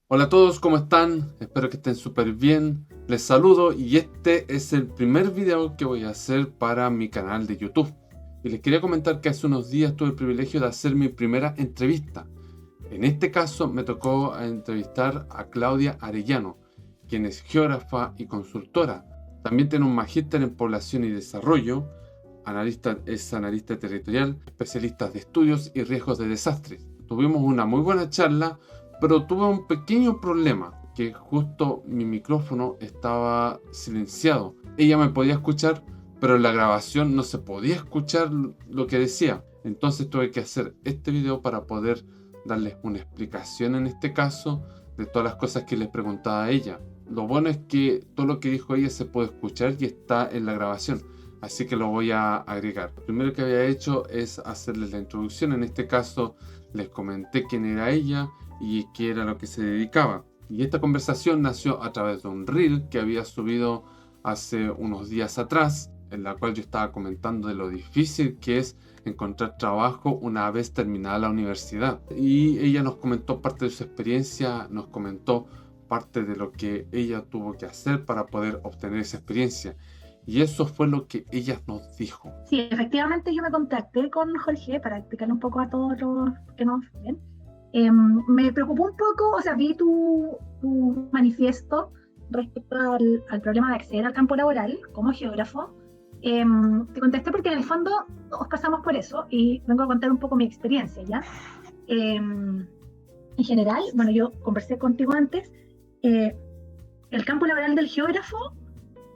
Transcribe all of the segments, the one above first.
Hola a todos, ¿cómo están? Espero que estén súper bien. Les saludo y este es el primer video que voy a hacer para mi canal de YouTube. Y les quería comentar que hace unos días tuve el privilegio de hacer mi primera entrevista. En este caso me tocó entrevistar a Claudia Arellano, quien es geógrafa y consultora. También tiene un magíster en población y desarrollo, es analista territorial, especialista de estudios y riesgos de desastres. Tuvimos una muy buena charla, pero tuve un pequeño problema, que justo mi micrófono estaba silenciado. Ella me podía escuchar, pero en la grabación no se podía escuchar lo que decía. Entonces tuve que hacer este video para poder darles una explicación en este caso de todas las cosas que les preguntaba a ella. Lo bueno es que todo lo que dijo ella se puede escuchar y está en la grabación, así que lo voy a agregar. Lo primero que había hecho es hacerles la introducción. En este caso les comenté quién era ella y qué era lo que se dedicaba. Y esta conversación nació a través de un reel que había subido hace unos días atrás, en la cual yo estaba comentando de lo difícil que es encontrar trabajo una vez terminada la universidad. Y ella nos comentó parte de su experiencia, nos comentó parte de lo que ella tuvo que hacer para poder obtener esa experiencia. Y eso fue lo que ella nos dijo. Sí, efectivamente yo me contacté con Jorge para explicarle un poco a todos los que nos ven. Me preocupó un poco, o sea, vi tu manifiesto respecto al problema de acceder al campo laboral como geógrafo. Te contesté porque en el fondo todos pasamos por eso y vengo a contar un poco mi experiencia, ¿ya? En general, bueno, yo conversé contigo antes, el campo laboral del geógrafo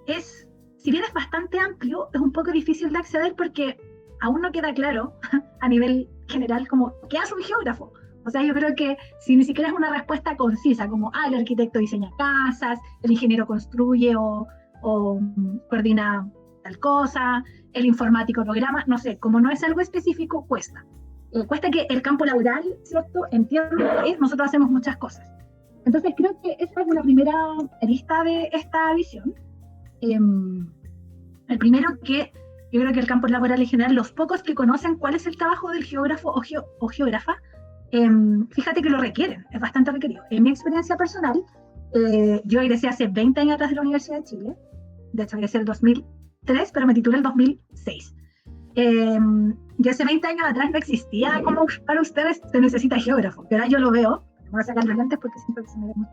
es, si bien es bastante amplio, es un poco difícil de acceder porque aún no queda claro a nivel general como qué hace un geógrafo. O sea, yo creo que si ni siquiera es una respuesta concisa, como el arquitecto diseña casas, el ingeniero construye o coordina tal cosa, el informático programa, no sé, como no es algo específico, cuesta. Cuesta que el campo laboral, ¿cierto? Entiendo que nosotros hacemos muchas cosas. Entonces creo que esa es una primera arista de esta visión. El primero, que yo creo que el campo laboral en general, los pocos que conocen cuál es el trabajo del geógrafo o geógrafa, fíjate que lo requieren, es bastante requerido. En mi experiencia personal, yo egresé hace 20 años atrás de la Universidad de Chile, de hecho egresé en el 2003, pero me titulé en el 2006. Y hace 20 años atrás no existía como para ustedes se necesita geógrafo, pero ahora yo lo veo, me voy a sacar los lentes porque siento que se me ve mucho.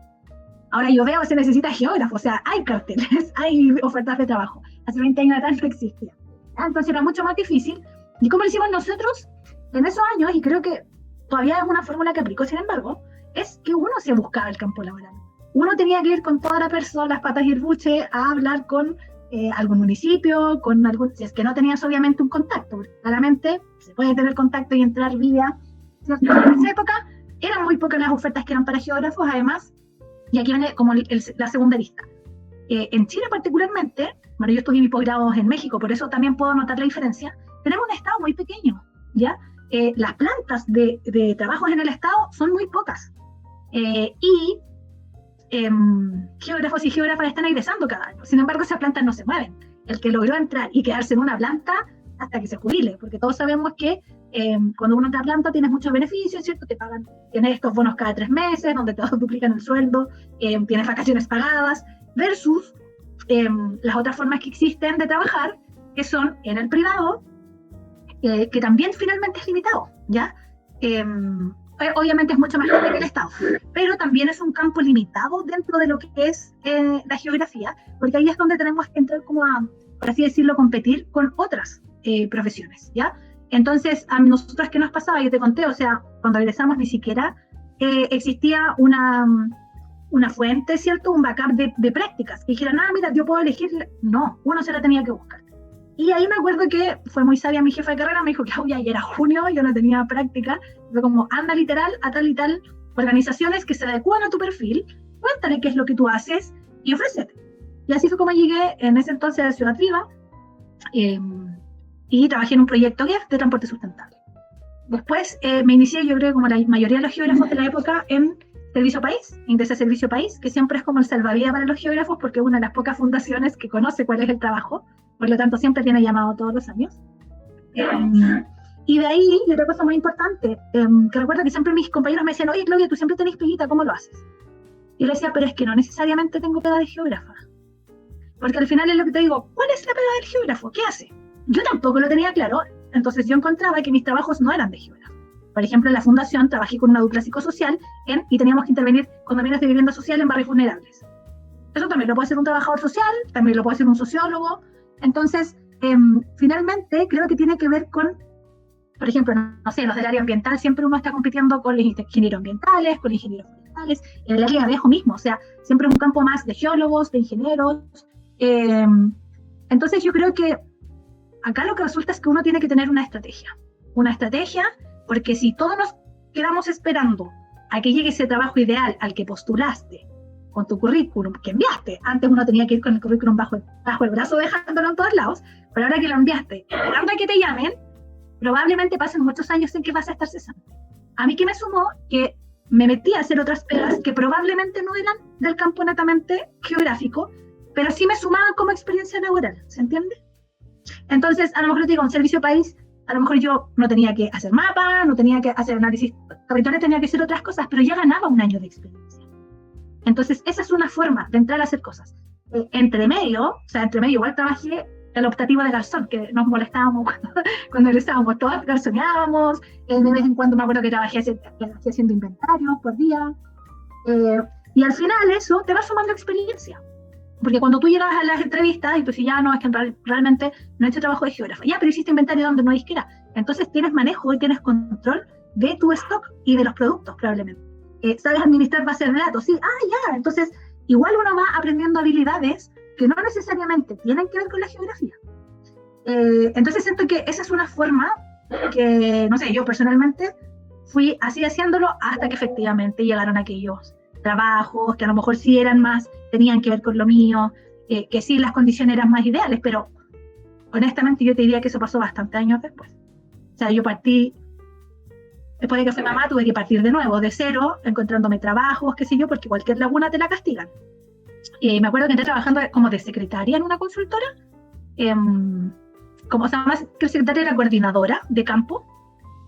Ahora yo veo que se necesita geógrafo, o sea, hay carteles, hay ofertas de trabajo. Hace 20 años atrás no existía. Entonces era mucho más difícil. ¿Y cómo lo hicimos nosotros en esos años? Y creo que todavía es una fórmula que aplicó, sin embargo, es que uno se buscaba el campo laboral. Uno tenía que ir con toda la persona, las patas y el buche, a hablar con algún municipio, con algún, si es que no tenías obviamente un contacto, porque claramente se puede tener contacto y entrar vía, ¿cierto? En esa época eran muy pocas las ofertas que eran para geógrafos, además, y aquí viene como la segunda lista. En Chile particularmente, bueno, yo estudié mi posgrado en México, por eso también puedo notar la diferencia, tenemos un estado muy pequeño, ¿ya? Las plantas de trabajos en el estado son muy pocas. Y geógrafos y geógrafas están egresando cada año. Sin embargo, esas plantas no se mueven. El que logró entrar y quedarse en una planta hasta que se jubile, porque todos sabemos que cuando uno entra a planta tienes muchos beneficios, ¿cierto? Te pagan, tienes estos bonos cada 3 meses, donde te duplican el sueldo, tienes vacaciones pagadas, versus las otras formas que existen de trabajar, que son en el privado, que también finalmente es limitado, ¿ya? Obviamente es mucho más grande que el Estado, pero también es un campo limitado dentro de lo que es la geografía, porque ahí es donde tenemos que entrar como a, por así decirlo, competir con otras profesiones, ¿ya? Entonces, a nosotros, ¿qué nos pasaba? Yo te conté, o sea, cuando egresamos ni siquiera existía una fuente, ¿cierto? Un backup de prácticas, que dijeran, mira, yo puedo elegir. No, uno se la tenía que buscar. Y ahí me acuerdo que fue muy sabia mi jefa de carrera, me dijo que ya era junio, yo no tenía práctica, fue como, anda literal a tal y tal organizaciones que se adecúan a tu perfil, cuéntale qué es lo que tú haces y ofrécete. Y así fue como llegué en ese entonces a Ciudad Viva, y trabajé en un proyecto GEF de transporte sustentable. Después me inicié, yo creo, como la mayoría de los geógrafos de la época, en Servicio País, ingresé a Servicio País, que siempre es como el salvavidas para los geógrafos, porque es una de las pocas fundaciones que conoce cuál es el trabajo, por lo tanto siempre tiene llamado todos los años. Y de ahí, y otra cosa muy importante, que recuerdo que siempre mis compañeros me decían, oye Claudia, tú siempre tenés peguita, ¿cómo lo haces? Y le decía, pero es que no necesariamente tengo pega de geógrafa. Porque al final es lo que te digo, ¿cuál es la pega del geógrafo? ¿Qué hace? Yo tampoco lo tenía claro, entonces yo encontraba que mis trabajos no eran de geógrafo. Por ejemplo, en la fundación trabajé con una dupla psicosocial y teníamos que intervenir condominios de vivienda social en barrios vulnerables. Eso también lo puede hacer un trabajador social, también lo puede hacer un sociólogo. Entonces, finalmente, creo que tiene que ver con, por ejemplo, no sé, los del área ambiental, siempre uno está compitiendo con los ingenieros ambientales, con los ingenieros forestales, en el área de abejo mismo, o sea, siempre un campo más de geólogos, de ingenieros. Entonces, yo creo que acá lo que resulta es que uno tiene que tener una estrategia, porque si todos nos quedamos esperando a que llegue ese trabajo ideal al que postulaste, con tu currículum que enviaste, antes uno tenía que ir con el currículum bajo el brazo dejándolo en todos lados, pero ahora que lo enviaste, esperando a que te llamen, probablemente pasen muchos años en que vas a estar cesando. A mí que me sumó que me metí a hacer otras pegas que probablemente no eran del campo netamente geográfico, pero sí me sumaban como experiencia laboral, ¿se entiende? Entonces, a lo mejor te digo, un servicio país, a lo mejor yo no tenía que hacer mapa, no tenía que hacer análisis territorial, tenía que hacer otras cosas, pero ya ganaba un año de experiencia. Entonces, esa es una forma de entrar a hacer cosas. Entre medio igual trabajé el optativo de garzón, que nos molestábamos cuando egresábamos, todas garzoneábamos, de vez en cuando me acuerdo que trabajé haciendo inventarios por día, y al final eso te va sumando experiencia. Porque cuando tú llegas a las entrevistas y tú dices, ya no, es que realmente no he hecho trabajo de geógrafo. Ya, pero hiciste inventario donde no hay disquera. Entonces tienes manejo y tienes control de tu stock y de los productos, probablemente. Sabes administrar bases de datos, sí, ya. Entonces, igual uno va aprendiendo habilidades que no necesariamente tienen que ver con la geografía. Entonces siento que esa es una forma que, no sé, yo personalmente fui así haciéndolo hasta que efectivamente llegaron aquellos trabajos que a lo mejor sí eran más, tenían que ver con lo mío, que sí las condiciones eran más ideales, pero honestamente yo te diría que eso pasó bastantes años después. O sea, yo partí, después de que fui mamá, tuve que partir de nuevo, de cero, encontrándome trabajos, qué sé yo, porque cualquier laguna te la castigan. Me acuerdo que entré trabajando como de secretaria en una consultora, como, o sea, más que secretaria era coordinadora de campo,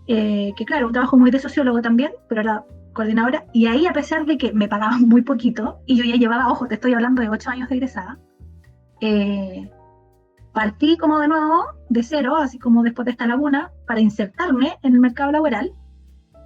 que claro, un trabajo muy de sociólogo también, pero era coordinadora, y ahí a pesar de que me pagaban muy poquito, y yo ya llevaba, ojo, te estoy hablando de 8 años de egresada, partí como de nuevo, de cero, así como después de esta laguna, para insertarme en el mercado laboral,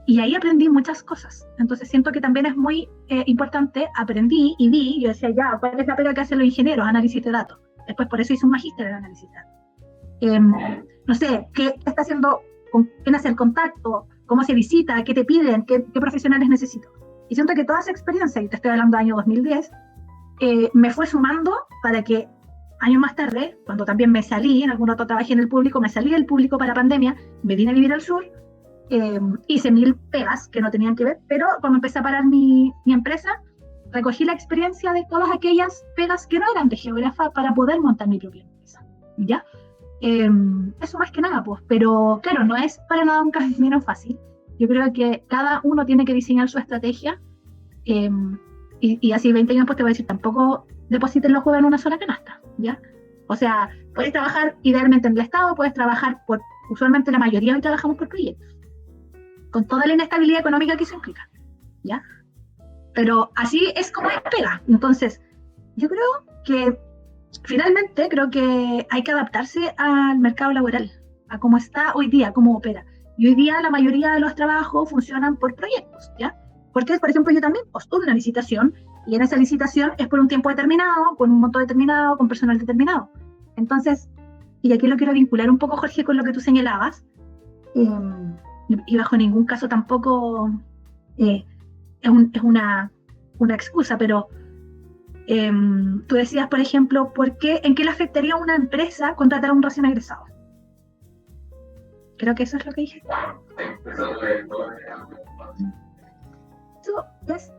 y ahí aprendí muchas cosas. Entonces siento que también es muy importante, aprendí y vi, yo decía, ya, ¿cuál es la pega que hacen los ingenieros? Análisis de datos. Después por eso hice un magíster en análisis de datos. No sé, ¿qué está haciendo? ¿Con quién hace el contacto? ¿Cómo se visita? ¿Qué te piden? ¿Qué profesionales necesito? Y siento que toda esa experiencia, y te estoy hablando del año 2010, me fue sumando para que años más tarde, cuando también me salí, en algún otro trabajé en el público, me salí del público para pandemia, me vine a vivir al sur, hice 1000 pegas que no tenían que ver, pero cuando empecé a parar mi empresa, recogí la experiencia de todas aquellas pegas que no eran de geógrafa para poder montar mi propia empresa, ¿ya? Eso más que nada, pues, pero claro, no es para nada un camino fácil. Yo creo que cada uno tiene que diseñar su estrategia, y así 20 años después te voy a decir, tampoco depositen los juegos en una sola canasta, ¿ya? O sea, puedes trabajar idealmente en el Estado, puedes trabajar usualmente la mayoría hoy trabajamos por proyectos, con toda la inestabilidad económica que eso implica, ¿ya? Pero así es como es pega. Entonces, yo creo que finalmente hay que adaptarse al mercado laboral, a cómo está hoy día, cómo opera. Y hoy día la mayoría de los trabajos funcionan por proyectos, ¿ya? Porque, por ejemplo, yo también postulo una licitación, y en esa licitación es por un tiempo determinado, con un monto determinado, con personal determinado. Entonces, y aquí lo quiero vincular un poco, Jorge, con lo que tú señalabas, y bajo ningún caso tampoco es una excusa, pero tú decías, por ejemplo, ¿en qué le afectaría a una empresa contratar a un recién egresado? Creo que eso es lo que dije. Eso es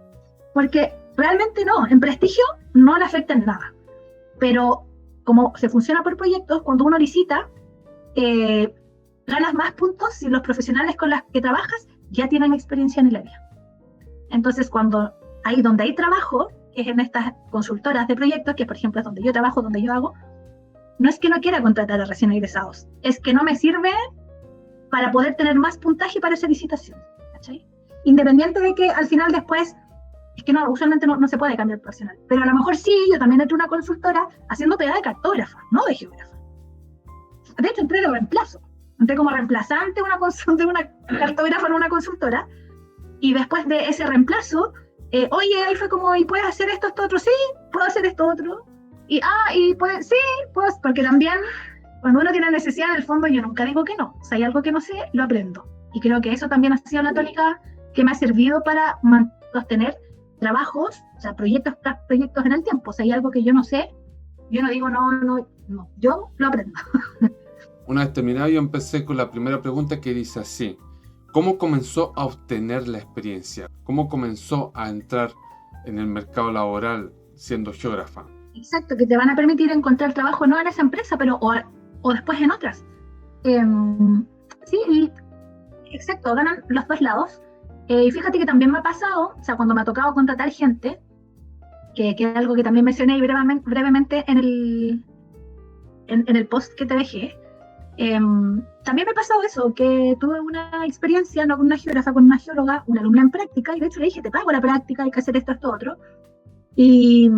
porque realmente no, en prestigio no le afecta en nada, pero como se funciona por proyectos, cuando uno licita, ganas más puntos si los profesionales con los que trabajas ya tienen experiencia en el área. Entonces, donde hay trabajo, que es en estas consultoras de proyectos, que por ejemplo es donde yo trabajo, donde yo hago, no es que no quiera contratar a recién egresados, es que no me sirve para poder tener más puntaje para esa licitación, ¿cachai? Independiente de que al final después Es que no, usualmente no se puede cambiar personal. Pero a lo mejor sí, yo también entré a una consultora haciendo pega de cartógrafa, no de geógrafa. De hecho, entré de reemplazo. Entré como reemplazante de una cartógrafa en una consultora. Y después de ese reemplazo, oye, ahí fue como, ¿y puedes hacer esto otro? Sí, puedo hacer esto otro. Sí, puedo, porque también cuando uno tiene necesidad, en el fondo yo nunca digo que no. Si hay algo que no sé, lo aprendo. Y creo que eso también ha sido la tónica que me ha servido para sostener trabajos, o sea, proyectos en el tiempo. Si hay algo que yo no sé, yo no digo no, yo lo aprendo. Una vez terminado, yo empecé con la primera pregunta que dice así: ¿cómo comenzó a obtener la experiencia? ¿Cómo comenzó a entrar en el mercado laboral siendo geógrafa? Exacto, que te van a permitir encontrar trabajo no en esa empresa, pero o después en otras. Sí, exacto, ganan los dos lados. Y fíjate que también me ha pasado, o sea, cuando me ha tocado contratar gente, que es algo que también mencioné brevemente en el post que te dejé, también me ha pasado eso, que tuve una experiencia, no con una geógrafa, con una geóloga, una alumna en práctica, y de hecho le dije, te pago la práctica, hay que hacer esto, otro. Y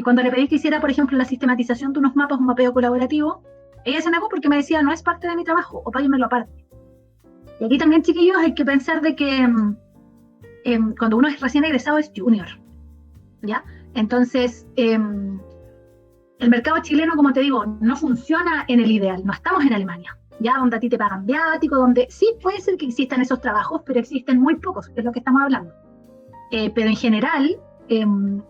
cuando le pedí que hiciera, por ejemplo, la sistematización de unos mapas, un mapeo colaborativo, ella se negó porque me decía, no es parte de mi trabajo, o páguenmelo aparte. Y aquí también, chiquillos, hay que pensar de que cuando uno es recién egresado es junior, ¿ya? Entonces, el mercado chileno, como te digo, no funciona en el ideal, no estamos en Alemania, ¿ya? Donde a ti te pagan viático, donde sí puede ser que existan esos trabajos, pero existen muy pocos, que es lo que estamos hablando. Pero en general,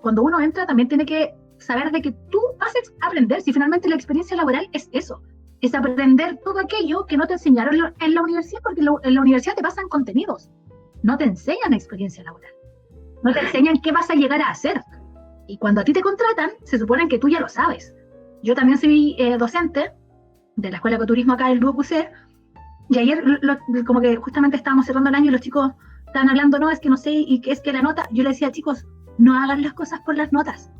cuando uno entra también tiene que saber de que tú vas a aprender, si finalmente la experiencia laboral es eso, es aprender todo aquello que no te enseñaron en la universidad, porque en la universidad te pasan contenidos, no te enseñan experiencia laboral, no te enseñan qué vas a llegar a hacer. Y cuando a ti te contratan, se supone que tú ya lo sabes. Yo también soy docente de la Escuela de Ecoturismo acá del BUQC, y ayer como que justamente estábamos cerrando el año y los chicos estaban hablando, no, es que no sé, y que es que la nota, yo les decía, chicos, no hagan las cosas por las notas,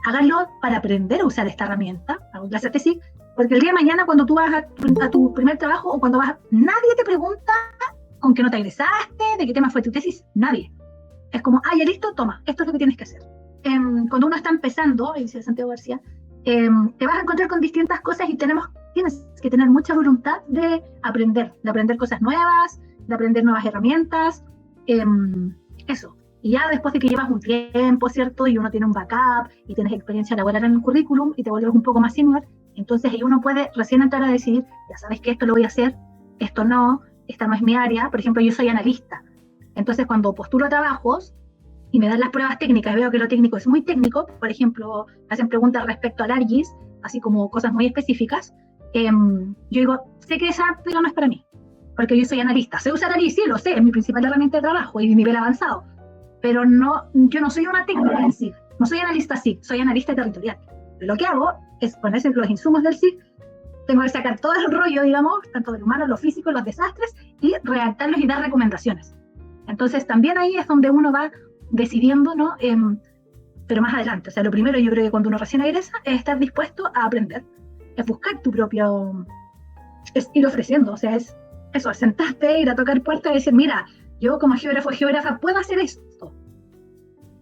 háganlo para aprender a usar esta herramienta, hago clases de TESIC, porque el día de mañana cuando tú vas a tu primer trabajo o cuando nadie te pregunta con qué nota egresaste, de qué tema fue tu tesis, nadie. Es como, ya listo, toma, esto es lo que tienes que hacer. Cuando uno está empezando, dice Santiago García, te vas a encontrar con distintas cosas y tienes que tener mucha voluntad de aprender cosas nuevas, de aprender nuevas herramientas, eso. Y ya después de que llevas un tiempo, ¿cierto? Y uno tiene un backup y tienes experiencia laboral en el currículum y te vuelves un poco más senior, entonces ahí uno puede recién entrar a decidir, ya sabes que esto lo voy a hacer, esto no, esta no es mi área. Por ejemplo, yo soy analista. Entonces cuando postulo a trabajos y me dan las pruebas técnicas y veo que lo técnico es muy técnico, por ejemplo, hacen preguntas respecto al ARGIS, así como cosas muy específicas, yo digo, sé que esa pega no es para mí, porque yo soy analista. Sé usar ARGIS, sí, lo sé, es mi principal herramienta de trabajo y mi nivel avanzado, pero no, yo no soy una técnica en SIG, no soy analista SIG, soy analista territorial. Lo que hago es poner los insumos del SIG, tengo que sacar todo el rollo, digamos, tanto del humano, lo físico, los desastres, y redactarlos y dar recomendaciones. Entonces también ahí es donde uno va decidiendo, ¿no? Pero más adelante, o sea, lo primero yo creo que cuando uno recién egresa es estar dispuesto a aprender, es buscar tu propio, es ir ofreciendo, o sea, es eso, es sentarte, ir a tocar puertas y decir, mira, yo como geógrafa puedo hacer esto,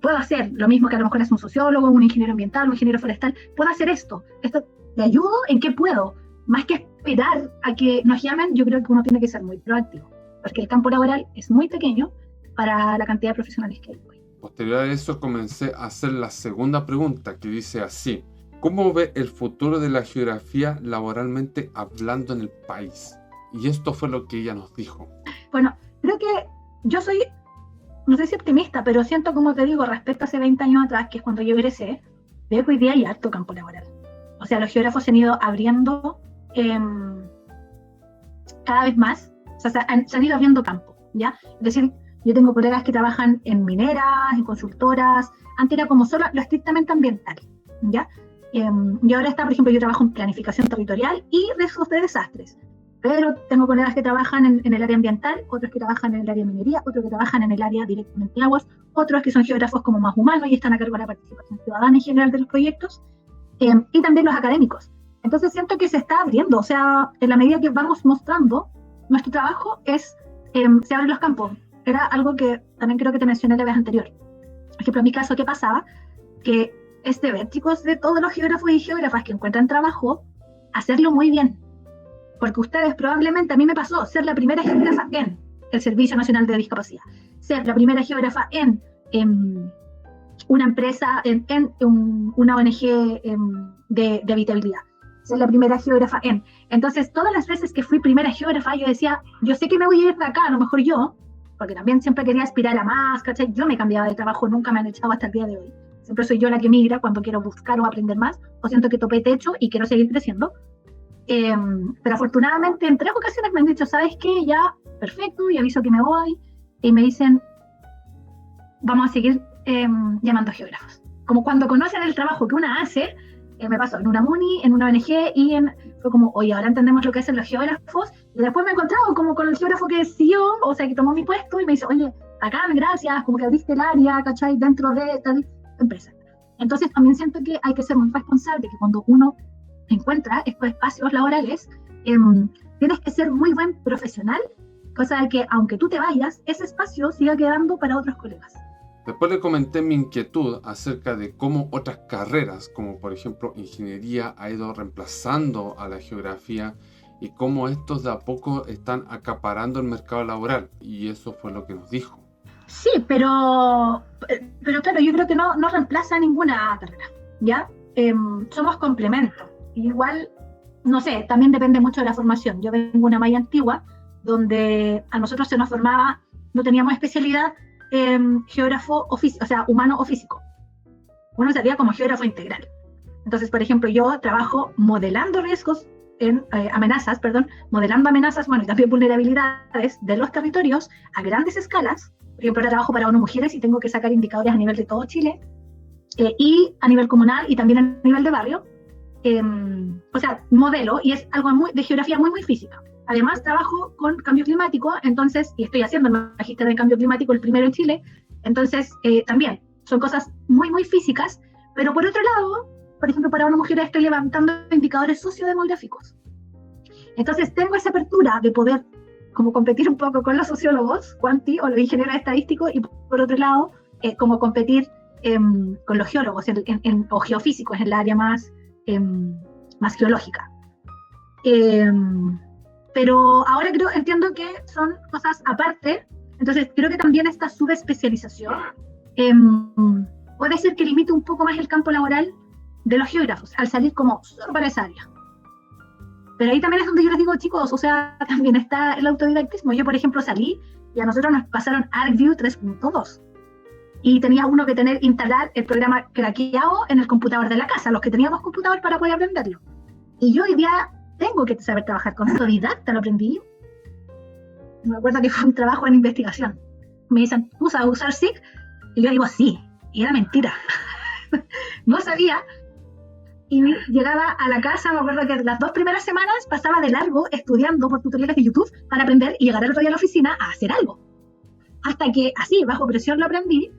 puedo hacer lo mismo que a lo mejor es un sociólogo, un ingeniero ambiental, un ingeniero forestal, puedo hacer esto te ayudo en qué puedo, más que esperar a que nos llamen. Yo creo que uno tiene que ser muy proactivo, porque el campo laboral es muy pequeño para la cantidad de profesionales que hay hoy. Posterior a eso comencé a hacer la segunda pregunta, que dice así: ¿cómo ve el futuro de la geografía laboralmente hablando en el país? Y esto fue lo que ella nos dijo. Bueno, creo que yo soy, no sé si optimista, pero siento, como te digo, respecto a hace 20 años atrás, que es cuando yo egresé, veo que hoy día hay harto campo laboral. O sea, los geógrafos se han ido abriendo cada vez más, o sea, se han ido abriendo campo, ¿ya? Es decir, yo tengo colegas que trabajan en mineras, en consultoras, antes era como solo lo estrictamente ambiental, ¿ya? Y ahora está, por ejemplo, yo trabajo en planificación territorial y riesgos de desastres, pero tengo colegas que trabajan en el área ambiental, otros que trabajan en el área de minería, otros que trabajan en el área directamente de aguas, otros que son geógrafos como más humanos y están a cargo de la participación ciudadana en general de los proyectos, y también los académicos. Entonces siento que se está abriendo, o sea, en la medida que vamos mostrando, nuestro trabajo se abren los campos. Era algo que también creo que te mencioné la vez anterior. Por ejemplo, en mi caso, ¿qué pasaba? Que es de ver, chicos, de todos los geógrafos y geógrafas que encuentran trabajo, hacerlo muy bien. Porque ustedes probablemente, a mí me pasó, ser la primera geógrafa en el Servicio Nacional de Discapacidad, ser la primera geógrafa en una empresa, una ONG de habitabilidad, ser la primera geógrafa en. Entonces, todas las veces que fui primera geógrafa, yo decía, yo sé que me voy a ir de acá, a lo mejor yo, porque también siempre quería aspirar a más, ¿cachai? Yo me cambiaba de trabajo, nunca me han echado hasta el día de hoy. Siempre soy yo la que migra cuando quiero buscar o aprender más, o siento que topé techo y quiero seguir creciendo. Pero afortunadamente en 3 ocasiones me han dicho, ¿sabes qué? Ya, perfecto, y aviso que me voy. Y me dicen, vamos a seguir llamando geógrafos. Como cuando conocen el trabajo que una hace, me pasó en una MUNI, en una ONG, fue como, oye, ahora entendemos lo que hacen los geógrafos. Y después me he encontrado como con el geógrafo que siguió, o sea, que tomó mi puesto y me dice, oye, acá, gracias, como que abriste el área, ¿cachai? Dentro de tal empresa. Entonces también siento que hay que ser muy responsable, que cuando uno encuentra estos espacios laborales, tienes que ser muy buen profesional, cosa de que aunque tú te vayas, ese espacio siga quedando para otros colegas. Después le comenté mi inquietud acerca de cómo otras carreras, como por ejemplo ingeniería, ha ido reemplazando a la geografía y cómo estos de a poco están acaparando el mercado laboral. Y eso fue lo que nos dijo. Sí, pero claro, yo creo que no reemplaza ninguna carrera, ¿ya? Somos complementos. Igual, no sé, también depende mucho de la formación. Yo vengo de una malla antigua, donde a nosotros se nos formaba, no teníamos especialidad geógrafo o sea, humano o físico. Uno salía como geógrafo integral. Entonces, por ejemplo, yo trabajo modelando riesgos, modelando amenazas, bueno, y también vulnerabilidades de los territorios a grandes escalas. Por ejemplo, ahora trabajo para ONU Mujeres y tengo que sacar indicadores a nivel de todo Chile, y a nivel comunal y también a nivel de barrio. O sea, modelo, y es algo de geografía muy, muy física. Además, trabajo con cambio climático, entonces, y estoy haciendo el magíster en cambio climático, el primero en Chile, entonces, también, son cosas muy, muy físicas, pero por otro lado, por ejemplo, para ONU Mujeres estoy levantando indicadores sociodemográficos. Entonces, tengo esa apertura de poder como competir un poco con los sociólogos, cuanti, o los ingenieros estadísticos, y por otro lado, como competir con los geólogos o geofísicos en el área más geológica. Pero ahora entiendo que son cosas aparte, entonces creo que también esta subespecialización puede ser que limite un poco más el campo laboral de los geógrafos, al salir como solo para esa área. Pero ahí también es donde yo les digo, chicos, o sea, también está el autodidactismo. Yo, por ejemplo, salí y a nosotros nos pasaron ArcView 3.2. Y tenía uno que instalar el programa craqueado en el computador de la casa, los que teníamos computador para poder aprenderlo. Y yo hoy día tengo que saber trabajar con autodidacta, lo aprendí. Me acuerdo que fue un trabajo en investigación. Me dicen, ¿tú sabes usar SIG? Y yo digo, sí. Y era mentira. No sabía. Y llegaba a la casa, me acuerdo que las 2 primeras semanas pasaba de largo estudiando por tutoriales de YouTube para aprender y llegar el otro día a la oficina a hacer algo. Hasta que así, bajo presión, lo aprendí.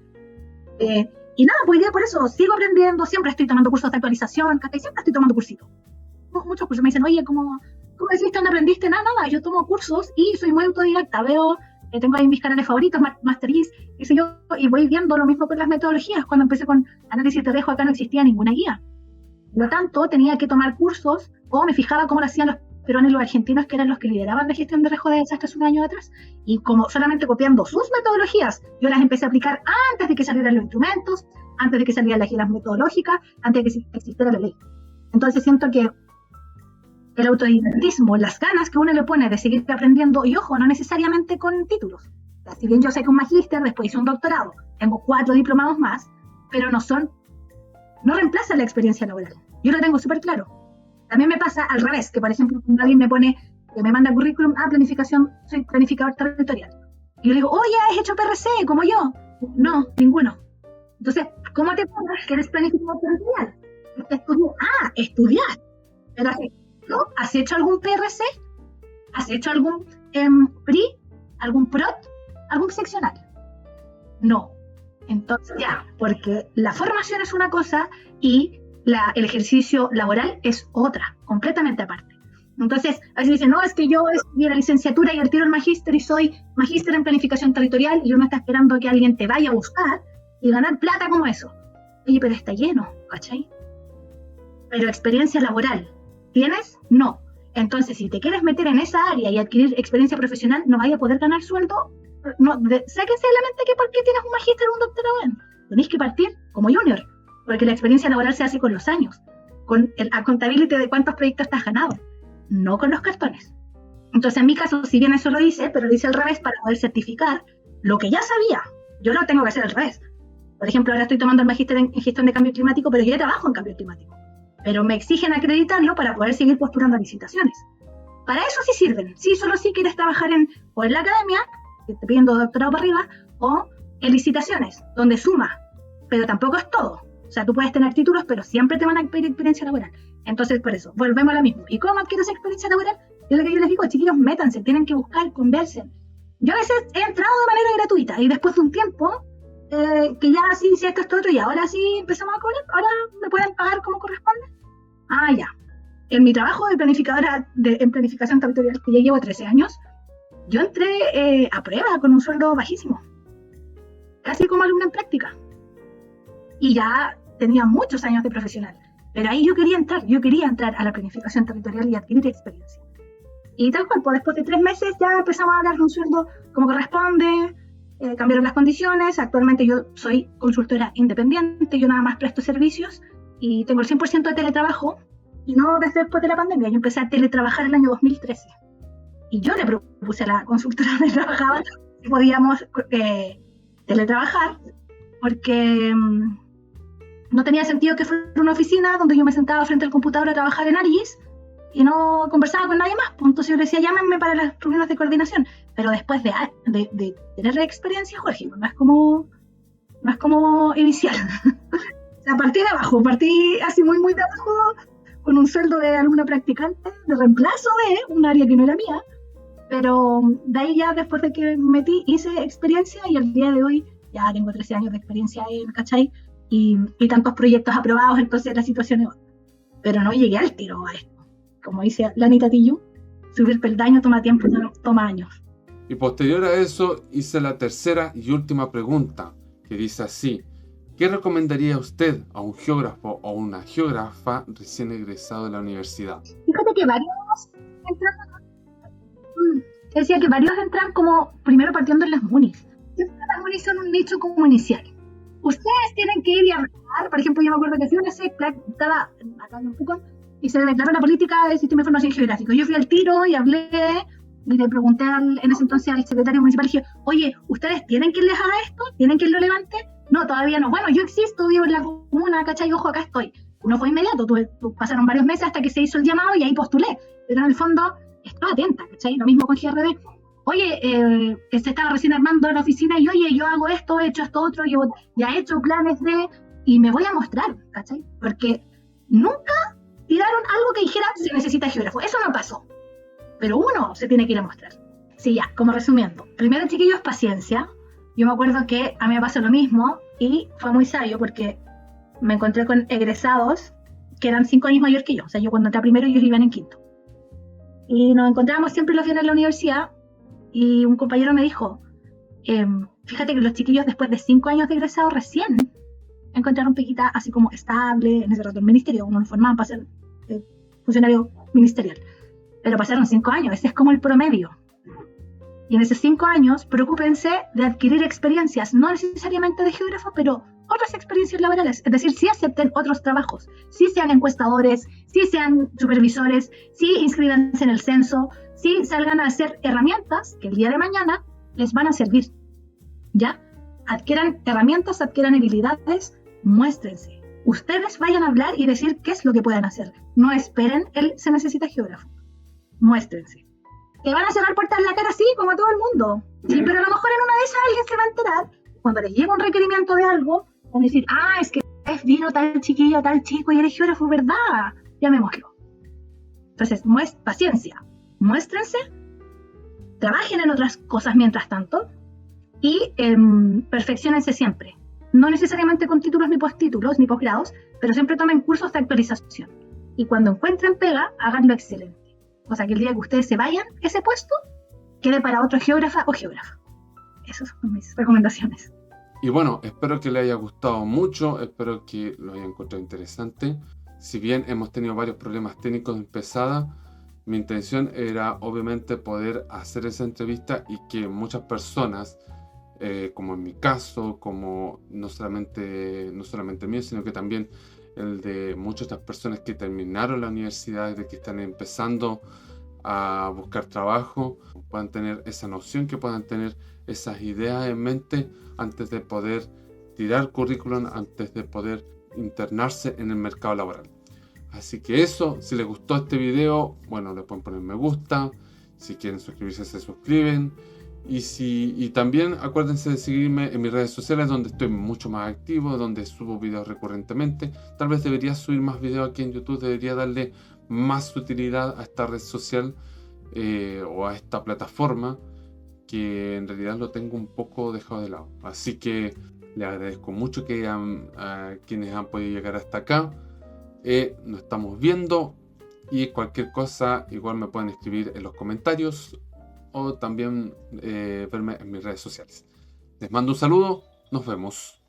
Y nada, pues ya por eso sigo aprendiendo, siempre estoy tomando cursos de actualización, siempre estoy tomando cursitos. Muchos cursos me dicen, oye, ¿cómo decís? ¿Dónde aprendiste? Nada, yo tomo cursos y soy muy autodidacta. Tengo ahí mis canales favoritos, Masteris, qué sé yo, y voy viendo lo mismo con las metodologías. Cuando empecé con análisis de riesgo, acá no existía ninguna guía. Por lo tanto, tenía que tomar cursos o me fijaba cómo lo hacían los peruanos y los argentinos, que eran los que lideraban la gestión de riesgo de desastres un año atrás, y como solamente copiando sus metodologías, yo las empecé a aplicar antes de que salieran los instrumentos, antes de que salieran las guías metodológicas, antes de que existiera la ley. Entonces siento que el autodidactismo, las ganas que uno le pone de seguir aprendiendo, y ojo, no necesariamente con títulos. O sea, si bien yo sé que un magíster, después hice un doctorado, tengo 4 diplomados más, pero no reemplazan la experiencia laboral. Yo lo tengo súper claro. También me pasa al revés, que por ejemplo, cuando alguien me manda currículum a planificación, soy planificador territorial. Y yo le digo, oye, ¿has hecho PRC como yo? No, ninguno. Entonces, ¿cómo te pones que eres planificador territorial? Estudiar. Pero ¿has hecho algún PRC? ¿Has hecho algún PRI? ¿Algún PROT? ¿Algún seccional? No. Entonces ya, porque la formación es una cosa y el ejercicio laboral es otra, completamente aparte. Entonces, a veces dicen, no, es que yo estudié la licenciatura y retiro el magíster y soy magíster en planificación territorial y uno está esperando que alguien te vaya a buscar y ganar plata como eso. Oye, pero está lleno, ¿cachai? Pero experiencia laboral, ¿tienes? No. Entonces, si te quieres meter en esa área y adquirir experiencia profesional, no vaya a poder ganar sueldo. No, sáquense de la mente que porque tienes un magíster o un doctorado. Tenéis que partir como junior, porque la experiencia laboral se hace con los años, con el accountability de cuántos proyectos te has ganado, no con los cartones. Entonces, en mi caso, si bien eso lo hice, pero lo hice al revés para poder certificar lo que ya sabía. Yo lo tengo que hacer al revés. Por ejemplo, ahora estoy tomando el magíster en gestión de cambio climático, pero yo ya trabajo en cambio climático. Pero me exigen acreditarlo para poder seguir postulando a licitaciones. Para eso sí sirven. Sí, solo si quieres trabajar o en la academia, que te pidiendo doctorado para arriba, o en licitaciones, donde suma. Pero tampoco es todo. O sea, tú puedes tener títulos, pero siempre te van a pedir experiencia laboral. Entonces, por eso, volvemos a lo mismo. ¿Y cómo adquieres experiencia laboral? Es lo que yo les digo, chiquillos, métanse, tienen que buscar, conversen. Yo a veces he entrado de manera gratuita y después de un tiempo, que ya sí, si esto es todo otro, y ahora sí empezamos a cobrar, ahora me pueden pagar como corresponde. Ah, ya. En mi trabajo de planificadora en planificación territorial, que ya llevo 13 años, yo entré a prueba con un sueldo bajísimo, casi como alumna en práctica. Y ya tenía muchos años de profesional. Pero ahí yo quería entrar a la planificación territorial y adquirir experiencia. Y tal cual, pues después de 3 meses ya empezamos a hablar de un sueldo como corresponde, cambiaron las condiciones. Actualmente yo soy consultora independiente, yo nada más presto servicios y tengo el 100% de teletrabajo, y no desde después de la pandemia. Yo empecé a teletrabajar en el año 2013. Y yo le propuse a la consultora donde trabajaba si podíamos teletrabajar, porque no tenía sentido que fuera una oficina donde yo me sentaba frente al computador a trabajar en Aries y no conversaba con nadie más. Entonces yo le decía, llámenme para las reuniones de coordinación. Pero después de tener experiencia, Jorge, no es como iniciar. O sea, partí de abajo, partí así muy, muy de abajo, con un sueldo de alumna practicante, de reemplazo de un área que no era mía. Pero de ahí ya, después de que me metí, hice experiencia y al día de hoy ya tengo 13 años de experiencia en, ¿cachai? Y tantos proyectos aprobados, entonces la situación es otra. Pero no llegué al tiro a esto. Como dice Lanita Tillu, subir peldaño toma tiempo, toma años. Y posterior a eso hice la tercera y última pregunta, que dice así: ¿qué recomendaría usted a un geógrafo o una geógrafa recién egresado de la universidad? Fíjate que varios entran como primero partiendo en las MUNIs. Siempre las MUNIs son un nicho como inicial. Ustedes tienen que ir y hablar. Por ejemplo, yo me acuerdo que fui a una SECPLAC, estaba acá en Pucón, y se declaró la política del Sistema de Información Geográfico. Yo fui al tiro y hablé, y le pregunté en ese entonces al secretario municipal, y dije, oye, ¿ustedes tienen que les haga esto? ¿Tienen que lo levante? No, todavía no. Bueno, yo existo, vivo en la comuna, ¿cachai? Ojo, acá estoy. No fue inmediato, pasaron varios meses hasta que se hizo el llamado y ahí postulé. Pero en el fondo, estaba atenta, ¿cachai? Lo mismo con GRD. Oye, se estaba recién armando la oficina y oye, yo hago esto, he hecho esto otro, yo ya he hecho planes y me voy a mostrar, ¿cachai? Porque nunca tiraron algo que dijera se necesita geógrafo. Eso no pasó. Pero uno se tiene que ir a mostrar. Sí, ya, como resumiendo. Primero, chiquillos, paciencia. Yo me acuerdo que a mí me pasó lo mismo y fue muy sabio porque me encontré con egresados que eran 5 años mayor que yo. O sea, yo cuando entré primero ellos iban en quinto. Y nos encontrábamos siempre los viernes en la universidad y un compañero me dijo, fíjate que los chiquillos después de 5 años de egresado recién encontraron pequita así como estable, en ese rato el ministerio, uno lo formaban para ser funcionario ministerial. Pero pasaron 5 años, ese es como el promedio. Y en esos 5 años, preocúpense de adquirir experiencias, no necesariamente de geógrafo, pero otras experiencias laborales. Es decir, sí acepten otros trabajos, sí sean encuestadores, sí sean supervisores, sí inscríbanse en el censo, sí salgan a hacer herramientas que el día de mañana les van a servir. ¿Ya? Adquieran herramientas, adquieran habilidades, muéstrense. Ustedes vayan a hablar y decir qué es lo que pueden hacer. No esperen se necesita geógrafo. Muéstrense. ¿Que van a cerrar puertas en la cara? Sí, como a todo el mundo. Sí, pero a lo mejor en una de esas alguien se va a enterar. Cuando les llega un requerimiento de algo, van a decir, es que vino tal chiquillo, tal chico y eres geógrafo, ¿verdad? Llamémoslo. Entonces, paciencia. Muéstrense. Trabajen en otras cosas mientras tanto. Y perfecciónense siempre. No necesariamente con títulos ni postítulos ni posgrados, pero siempre tomen cursos de actualización. Y cuando encuentren pega, háganlo excelente. O sea, que el día que ustedes se vayan, ese puesto quede para otro geógrafa o geógrafa. Esas son mis recomendaciones. Y bueno, espero que les haya gustado mucho, espero que lo hayan encontrado interesante. Si bien hemos tenido varios problemas técnicos de empezada, mi intención era obviamente poder hacer esa entrevista y que muchas personas, como en mi caso, como no solamente mío, sino que también el de muchas otras personas que terminaron la universidad, de que están empezando a buscar trabajo, puedan tener esa noción, que puedan tener esas ideas en mente antes de poder tirar currículum, antes de poder internarse en el mercado laboral. Así que eso, si les gustó este video, bueno, le pueden poner me gusta, si quieren suscribirse se suscriben, y también acuérdense de seguirme en mis redes sociales, donde estoy mucho más activo, donde subo videos recurrentemente. Tal vez debería subir más videos aquí en YouTube, debería darle más utilidad a esta red social o a esta plataforma, que en realidad lo tengo un poco dejado de lado. Así que les agradezco mucho que a quienes han podido llegar hasta acá. Nos estamos viendo, y cualquier cosa igual me pueden escribir en los comentarios o también verme en mis redes sociales. Les mando un saludo, nos vemos.